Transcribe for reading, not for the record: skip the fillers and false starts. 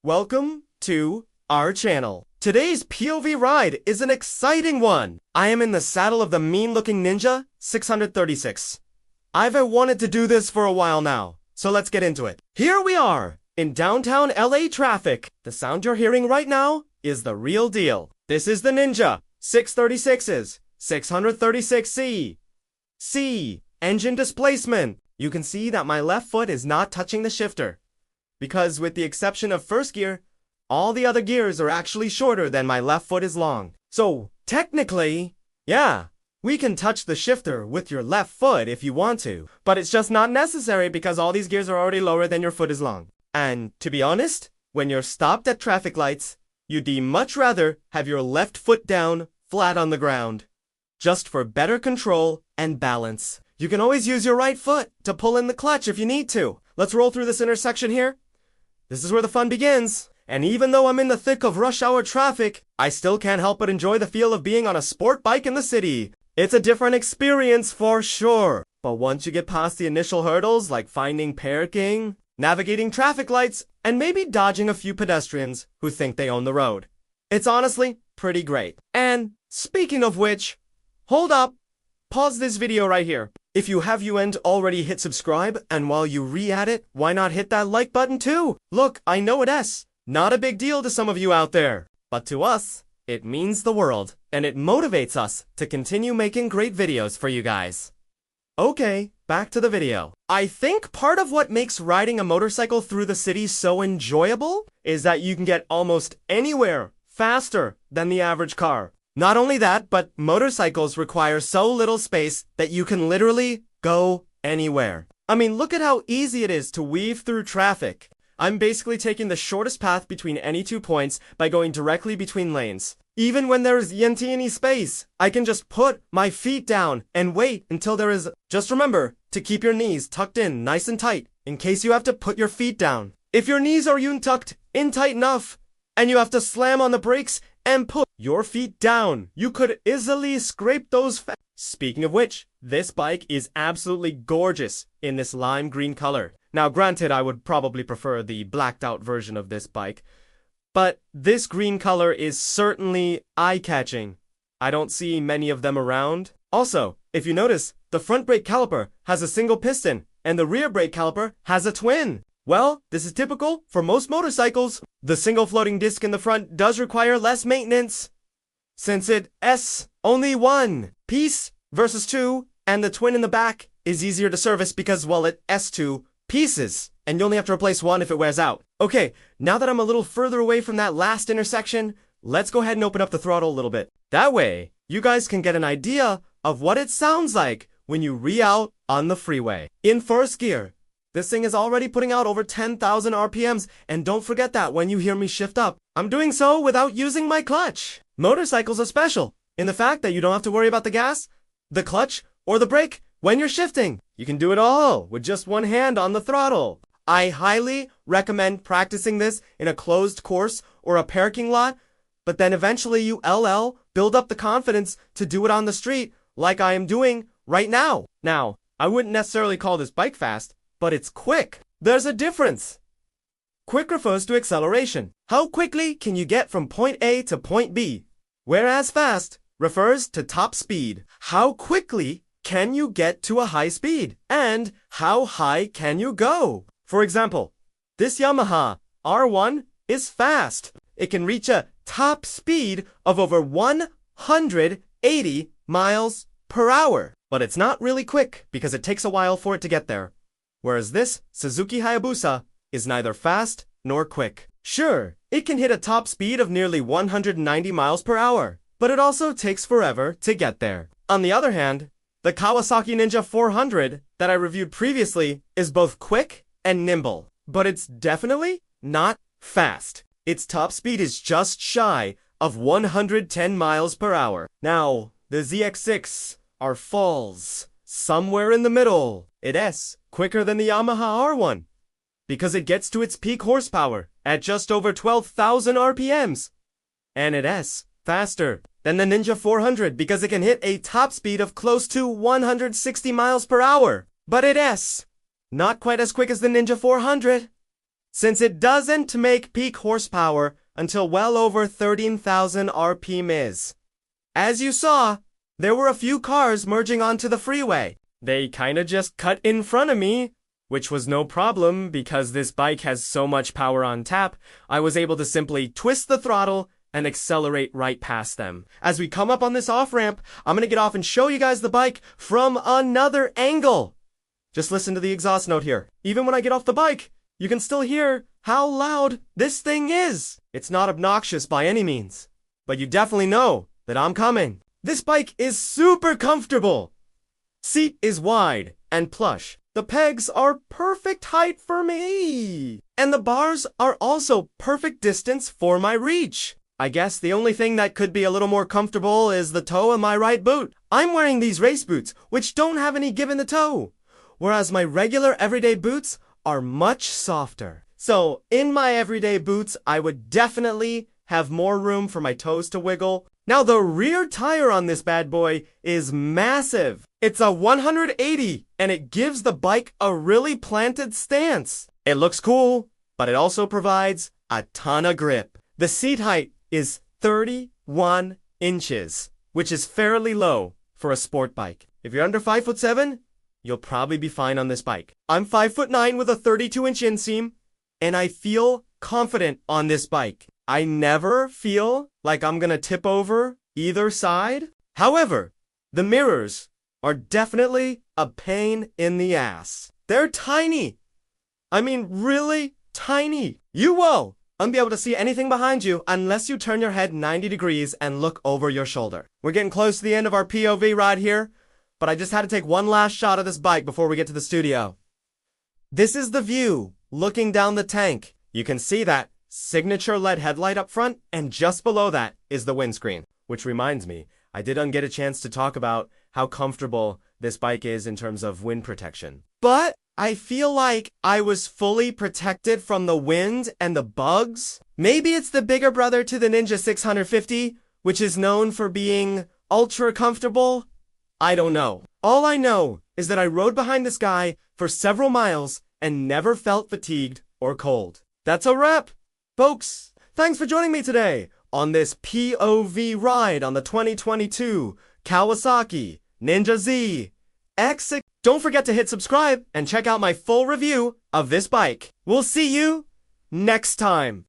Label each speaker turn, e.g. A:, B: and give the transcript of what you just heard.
A: Welcome to our channel. Today's POV ride is an exciting one. I am in the saddle of the mean-looking Ninja 636. I've wanted to do this for a while now, so let's get into it. Here we are, in downtown LA traffic. The sound you're hearing right now is the real deal. This is the Ninja 636's 636C. C. Engine displacement. You can see that my left foot is not touching the shifter, because with the exception of first gear, all the other gears are actually shorter than my left foot is long. So technically, yeah, we can touch the shifter with your left foot if you want to, but it's just not necessary because all these gears are already lower than your foot is long. And to be honest, when you're stopped at traffic lights, you'd much rather have your left foot down, flat on the ground, just for better control and balance. You can always use your right foot to pull in the clutch if you need to. Let's roll through this intersection here. This is where the fun begins. And even though I'm in the thick of rush hour traffic, I still can't help but enjoy the feel of being on a sport bike in the city. It's a different experience for sure. But once you get past the initial hurdles like finding parking, navigating traffic lights, and maybe dodging a few pedestrians who think they own the road, it's honestly pretty great. And speaking of which, hold up, pause this video right here. If you haven't already hit subscribe, and while you re-at it, why not hit that like button too? Look, I know it's not a big deal to some of you out there, but to us, it means the world, and it motivates us to continue making great videos for you guys. Okay, back to the video. I think part of what makes riding a motorcycle through the city so enjoyable is that you can get almost anywhere faster than the average car. Not only that, but motorcycles require so little space that you can literally go anywhere. I mean, look at how easy it is to weave through traffic. I'm basically taking the shortest path between any 2 points by going directly between lanes. Even when there's any space, I can just put my feet down and wait until there is. Just remember to keep your knees tucked in nice and tight in case you have to put your feet down. If your knees are tucked in tight enough and you have to slam on the brakes and put your feet down, you could easily scrape those Speaking of which, this bike is absolutely gorgeous in this lime green color. Now granted, I would probably prefer the blacked out version of this bike, but this green color is certainly eye-catching. I don't see many of them around. Also, if you notice, the front brake caliper has a single piston and the rear brake caliper has a twin. Well, this is typical for most motorcycles. The single floating disc in the front does require less maintenance, since it's only one piece versus two, and the twin in the back is easier to service because, well, it's two pieces, and you only have to replace one if it wears out. Okay, now that I'm a little further away from that last intersection, let's go ahead and open up the throttle a little bit. That way, you guys can get an idea of what it sounds like when you re-out on the freeway. In first gear, this thing is already putting out over 10,000 RPMs, and don't forget that when you hear me shift up, I'm doing so without using my clutch. Motorcycles are special in the fact that you don't have to worry about the gas, the clutch, or the brake when you're shifting. You can do it all with just one hand on the throttle. I highly recommend practicing this in a closed course or a parking lot, but then eventually you build up the confidence to do it on the street like I am doing right now. Now, I wouldn't necessarily call this bike fast, but it's quick. There's a difference. Quick refers to acceleration. How quickly can you get from point A to point B? Whereas fast refers to top speed. How quickly can you get to a high speed? And how high can you go? For example, this Yamaha R1 is fast. It can reach a top speed of over 180 miles per hour. But it's not really quick because it takes a while for it to get there. Whereas this Suzuki Hayabusa is neither fast nor quick. Sure, it can hit a top speed of nearly 190 miles per hour, but it also takes forever to get there. On the other hand, the Kawasaki Ninja 400 that I reviewed previously is both quick and nimble, but it's definitely not fast. Its top speed is just shy of 110 miles per hour. Now, the ZX6 falls somewhere in the middle. It's quicker than the Yamaha R1 because it gets to its peak horsepower at just over 12,000 RPMs. And it's faster than the Ninja 400 because it can hit a top speed of close to 160 miles per hour. But it's not quite as quick as the Ninja 400. since it doesn't make peak horsepower until well over 13,000 RPMs. As you saw, there were a few cars merging onto the freeway. They kinda just cut in front of me, which was no problem because this bike has so much power on tap. I was able to simply twist the throttle and accelerate right past them. As we come up on this off-ramp, I'm gonna get off and show you guys the bike from another angle. Just listen to the exhaust note here. Even when I get off the bike, you can still hear how loud this thing is. It's not obnoxious by any means, but you definitely know that I'm coming. This bike is super comfortable. Seat is wide and plush. The pegs are perfect height for me. And the bars are also perfect distance for my reach. I guess the only thing that could be a little more comfortable is the toe of my right boot. I'm wearing these race boots, which don't have any give in the toe, whereas my regular everyday boots are much softer. So in my everyday boots, I would definitely have more room for my toes to wiggle. Now the rear tire on this bad boy is massive. It's a 180 and it gives the bike a really planted stance. It looks cool, but it also provides a ton of grip. The seat height is 31 inches, which is fairly low for a sport bike. If you're under 5'7", you'll probably be fine on this bike. I'm 5'9" with a 32-inch inseam, and I feel confident on this bike. I never feel like I'm gonna tip over either side. However, the mirrors are definitely a pain in the ass. They're tiny. I mean, really tiny. You won't be able to see anything behind you unless you turn your head 90 degrees and look over your shoulder. We're getting close to the end of our POV ride here, but I just had to take one last shot of this bike before we get to the studio. This is the view looking down the tank. You can see that signature LED headlight up front, and just below that is the windscreen. Which reminds me, I didn't get a chance to talk about how comfortable this bike is in terms of wind protection. But I feel like I was fully protected from the wind and the bugs. Maybe it's the bigger brother to the Ninja 650, which is known for being ultra comfortable. I don't know. All I know is that I rode behind this guy for several miles and never felt fatigued or cold. That's a wrap, folks. Thanks for joining me today on this POV ride on the 2022 Kawasaki Ninja Z X. Don't forget to hit subscribe and check out my full review of this bike. We'll see you next time.